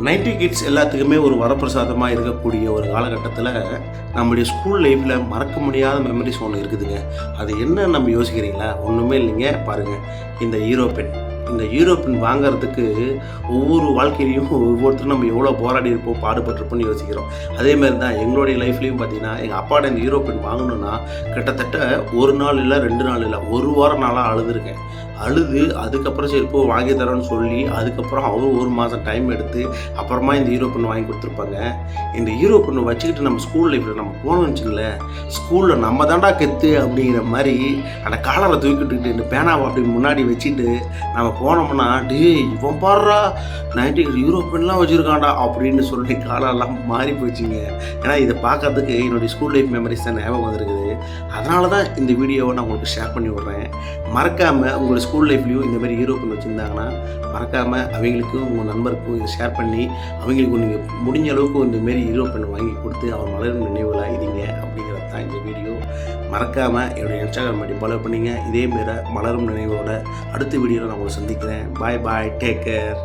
90 kids எல்லாத்துக்குமே ஒரு வரப்பிரசாதமாக இருக்கக்கூடிய ஒரு காலகட்டத்தில் நம்முடைய ஸ்கூல் லைஃப்பில் மறக்க முடியாத மெமரிஸ் ஒன்று இருக்குதுங்க. அது என்ன நம்ம யோசிக்கிறீங்களா? ஒன்றுமே இல்லைங்க. பாருங்கள், இந்த ஹீரோ பென். இந்த ஹீரோ பென் வாங்கிறதுக்கு ஒவ்வொரு வாழ்க்கையிலையும் ஒவ்வொருத்தரும் நம்ம எவ்வளோ போராடி இருப்போம், பாடுபட்டிருப்போம்னு யோசிக்கிறோம். அதேமாதிரி தான் எங்களுடைய லைஃப்லேயும் பார்த்தீங்கன்னா, எங்கள் அப்பாட்ட இந்த ஹீரோ பென் வாங்கணுன்னா கிட்டத்தட்ட ஒரு நாள் இல்லை, 2 நாள் இல்லை, ஒரு வாரம் நாளாக அழுதுருக்கேன். அதுக்கப்புறம் சரி இப்போ வாங்கி தரோன்னு சொல்லி அதுக்கப்புறம் அவரும் 1 மாதம் டைம் எடுத்து அப்புறமா இந்த ஹீரோ பென் வாங்கி கொடுத்துருப்பாங்க. இந்த ஹீரோ பெண்ணை வச்சுக்கிட்டு நம்ம ஸ்கூல் லைஃப்பில் நம்ம போனோம்னு வச்சுங்களேன், ஸ்கூலில் நம்ம தாண்டா கெத்து அப்படிங்கிற மாதிரி அந்த காலரை தூக்கிட்டுக்கிட்டு இந்த பேனாவை அப்படி முன்னாடி வச்சுட்டு நம்ம போனோம்னா, இவன் பாடுறா 90 ஹீரோ பென்லாம் வச்சுருக்காண்டா அப்படின்னு சொல்லி காலெல்லாம் மாறி போச்சுங்க. ஏன்னா இதை பார்க்கறதுக்கு என்னுடைய ஸ்கூல் லைஃப் மெமரிஸ் தான் ஞாபகம் வந்திருக்குது. அதனால தான் இந்த வீடியோவை நான் உங்களுக்கு ஷேர் பண்ணி விட்றேன். மறக்காமல் உங்கள் ஸ்கூல் லைஃப்லேயும் இந்த மாதிரி ஹீரோ பென் வச்சுருந்தாங்கன்னா மறக்காமல் அவங்களுக்கும் உங்கள் நண்பருக்கும் இதை ஷேர் பண்ணி அவங்களுக்கு நீங்கள் முடிஞ்ச அளவுக்கு இந்தமாரி ஹீரோ பென் வாங்கி கொடுத்து அவர் மலரும் நினைவில் இருங்க அப்படிங்கிறது தான் இந்த வீடியோ. மறக்காமல் என்னுடைய இன்ஸ்டாகிராம் ஐடி ஃபாலோ பண்ணிங்க. இதேமாரி மலரும் நினைவோட அடுத்த வீடியோவில் நான் உங்களை சந்திக்கிறேன். பாய் பாய், டேக் கேர்.